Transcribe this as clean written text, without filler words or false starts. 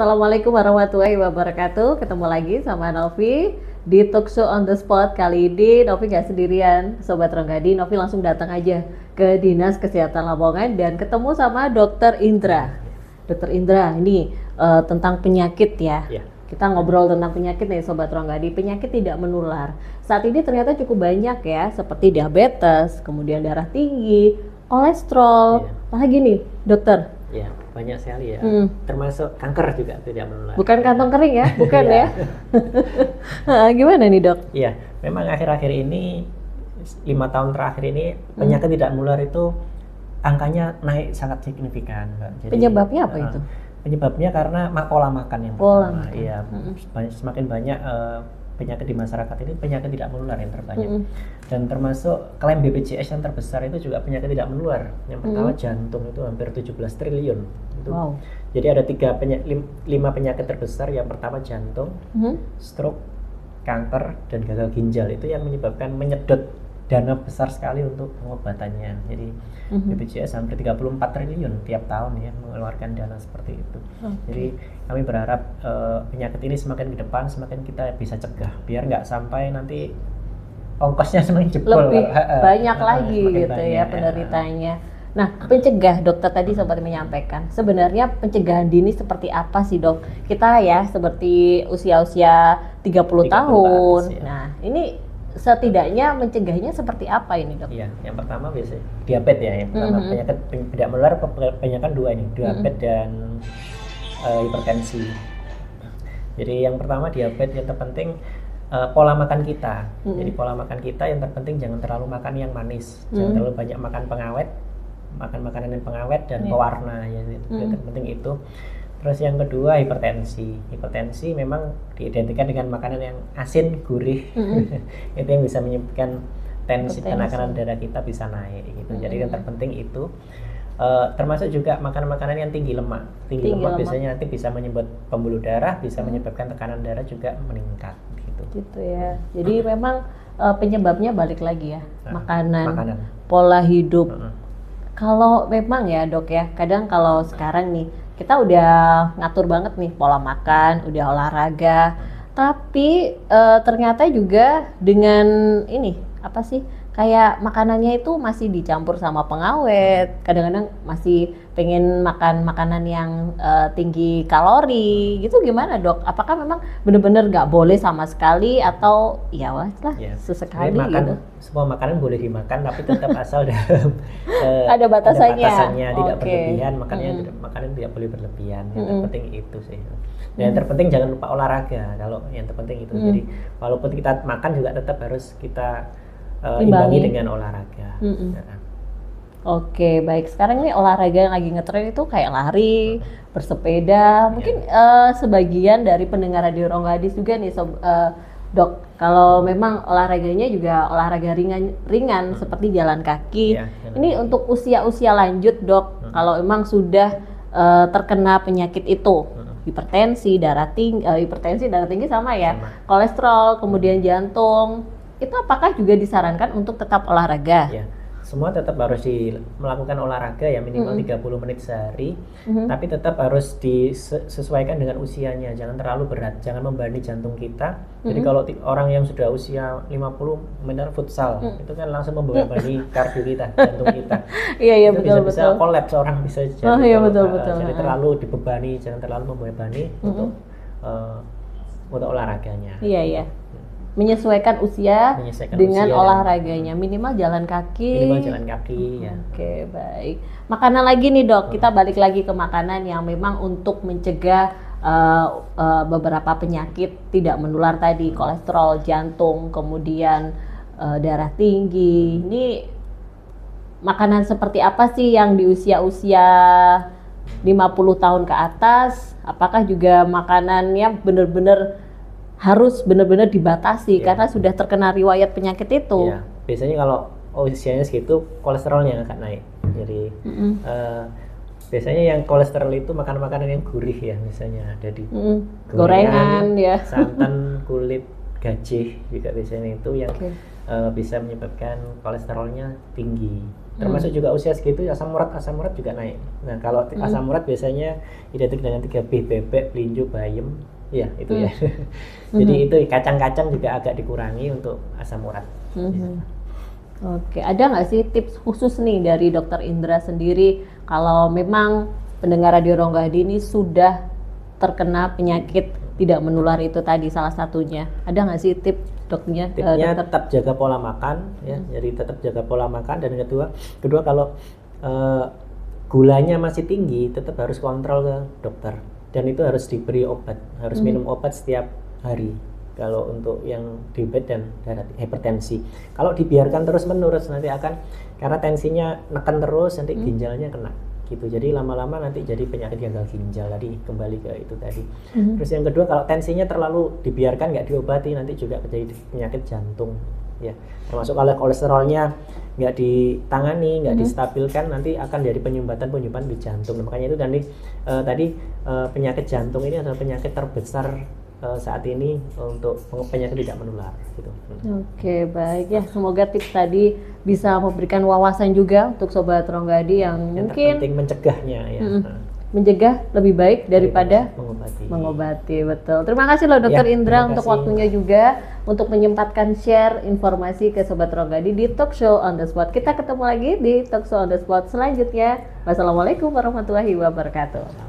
Assalamualaikum warahmatullahi wabarakatuh. Ketemu lagi sama Novi di Talk Show on the Spot. Kali ini Novi gak sendirian, Sobat Ronggadi. Novi langsung datang aja ke Dinas Kesehatan Lamongan dan ketemu sama Dokter Indra. Dokter Indra, ini tentang penyakit ya. Kita ngobrol tentang penyakit nih Sobat Ronggadi. Penyakit tidak menular. Saat ini ternyata cukup banyak ya, seperti diabetes, kemudian darah tinggi, kolesterol. Apalagi nih, dokter? Ya, banyak sekali ya. Termasuk kanker juga tidak menular. Bukan kantong kering ya, bukan ya? Gimana nih dok? Iya, memang akhir-akhir ini 5 tahun terakhir ini penyakit tidak menular itu angkanya naik sangat signifikan, Mbak. Jadi, penyebabnya apa itu? Penyebabnya karena pola makan yang pertama. Iya, semakin banyak penyakit di masyarakat ini penyakit tidak menular yang terbanyak. Dan termasuk klaim BPJS yang terbesar itu juga penyakit tidak menular. Yang pertama jantung itu hampir 17 triliun. Itu. Wow. Jadi ada 5 penyakit terbesar. Yang pertama jantung, stroke, kanker, dan gagal ginjal. Itu yang menyebabkan menyedot dana besar sekali untuk pengobatannya. Jadi BPJS hampir 34 triliun tiap tahun ya mengeluarkan dana seperti itu. Jadi kami berharap penyakit ini semakin ke depan semakin kita bisa cegah biar nggak sampai nanti ongkosnya semakin jebol. Lebih banyak lagi gitu banyak, ya penderitanya. Nah, pencegah dokter tadi sempat menyampaikan. Sebenarnya pencegahan dini seperti apa sih dok? Kita ya seperti usia-usia 30 tahun. Ya. Nah, ini setidaknya mencegahnya seperti apa ini dok? Iya, yang pertama biasanya diabetes ya. Yang pertama penyakit tidak menular penyakit dua ini, diabetes dan hipertensi. Jadi yang pertama diabetes yang terpenting pola makan kita. Jadi pola makan kita yang terpenting jangan terlalu makan yang manis, jangan terlalu banyak makan pengawet, makan makanan yang pengawet dan pewarna ya. Yang terpenting itu. Terus yang kedua hipertensi. Hipertensi memang diidentikan dengan makanan yang asin, gurih. Itu yang bisa menyebabkan tekanan darah kita bisa naik gitu. Jadi yang terpenting itu termasuk juga makanan-makanan yang tinggi lemak. Tinggi lemak biasanya nanti bisa menyebabkan pembuluh darah, bisa menyebabkan tekanan darah juga meningkat gitu. Gitu ya. Jadi memang penyebabnya balik lagi ya. Makanan. Pola hidup. Kalau memang ya dok ya, kadang kalau sekarang nih kita udah ngatur banget nih pola makan, udah olahraga, tapi ternyata juga dengan ini apa sih kayak makanannya itu masih dicampur sama pengawet, kadang-kadang masih pengen makan makanan yang tinggi kalori gitu. Gimana dok? Apakah memang benar-benar nggak boleh sama sekali atau ya lah sesekali gitu? Semua makanan boleh dimakan tapi tetap asal dalam ada batasannya, tidak berlebihan. Makanan tidak boleh berlebihan. Yang terpenting itu sih. Dan yang terpenting jangan lupa olahraga. Kalau yang terpenting itu. Jadi walaupun kita makan juga tetap harus kita imbangi dengan olahraga. Oke, baik. Sekarang ini olahraga yang lagi ngetren itu kayak lari, bersepeda. Mungkin sebagian dari pendengar Radio Ronggadi juga nih, dok. Kalau memang olahraganya juga olahraga ringan seperti jalan kaki. Ini untuk usia-usia lanjut, dok. Kalau memang sudah terkena penyakit itu, hipertensi, darah tinggi sama ya, kolesterol, kemudian jantung. Itu apakah juga disarankan untuk tetap olahraga? Ya, semua tetap harus melakukan olahraga ya minimal 30 menit sehari, tapi tetap harus disesuaikan dengan usianya, jangan terlalu berat, jangan membebani jantung kita. Jadi kalau orang yang sudah usia 50 main futsal, itu kan langsung membebani kardio kita, jantung kita. Iya, itu betul. Bisa kolaps orang bisa jadi. Betul. Jadi terlalu dibebani, jangan terlalu membebani untuk olahraganya. Iya. Menyesuaikan usia dengan olahraganya, minimal jalan kaki. Ya. Oke, baik. Makanan lagi nih dok, kita balik lagi ke makanan yang memang untuk mencegah beberapa penyakit tidak menular tadi, kolesterol, jantung, kemudian darah tinggi. Ini makanan seperti apa sih yang di usia-usia 50 tahun ke atas? Apakah juga makanannya harus benar-benar dibatasi karena sudah terkena riwayat penyakit itu? Ya, biasanya kalau usianya segitu kolesterolnya akan naik. Jadi biasanya yang kolesterol itu makanan-makanan yang gurih ya, misalnya ada di gorengan ya, santan, kulit gajih juga biasanya itu yang bisa menyebabkan kolesterolnya tinggi. Termasuk juga usia segitu asam urat juga naik. Nah, kalau asam urat biasanya identik dengan 3B, bebek, pelinju, bayem. Ya, itu ya. Jadi itu kacang-kacang juga agak dikurangi untuk asam urat. Oke, ada nggak sih tips khusus nih dari Dokter Indra sendiri kalau memang pendengar Radio Rongga Hadi ini sudah terkena penyakit tidak menular itu tadi salah satunya? Ada nggak sih tips dokternya? Tipsnya tetap jaga pola makan, ya. Jadi tetap jaga pola makan, dan kedua kalau gulanya masih tinggi, tetap harus kontrol ke dokter. Dan itu harus diberi obat, harus minum obat setiap hari. Kalau untuk yang diabetes dan hipertensi, kalau dibiarkan terus menerus nanti akan, karena tensinya neken terus, nanti ginjalnya kena gitu. Jadi lama-lama nanti jadi penyakit gagal ginjal tadi, kembali ke itu tadi. Terus yang kedua, kalau tensinya terlalu dibiarkan nggak diobati, nanti juga jadi penyakit jantung ya. Termasuk kalau kolesterolnya nggak ditangani, nggak distabilkan, nanti akan jadi penyumbatan di jantung. Nah, makanya itu tadi penyakit jantung ini adalah penyakit terbesar saat ini untuk penyakit tidak menular gitu. Oke, baik ya, semoga tips tadi bisa memberikan wawasan juga untuk Sobat Rongga Hadi yang mungkin penting mencegahnya ya. Mencegah lebih baik daripada mengobati. Betul. Terima kasih loh Dokter Indra untuk waktunya juga untuk menyempatkan share informasi ke Sobat Rongga Hadi di Talk Show on the Spot. Kita ketemu lagi di Talk Show on the Spot selanjutnya. Wassalamualaikum warahmatullahi wabarakatuh.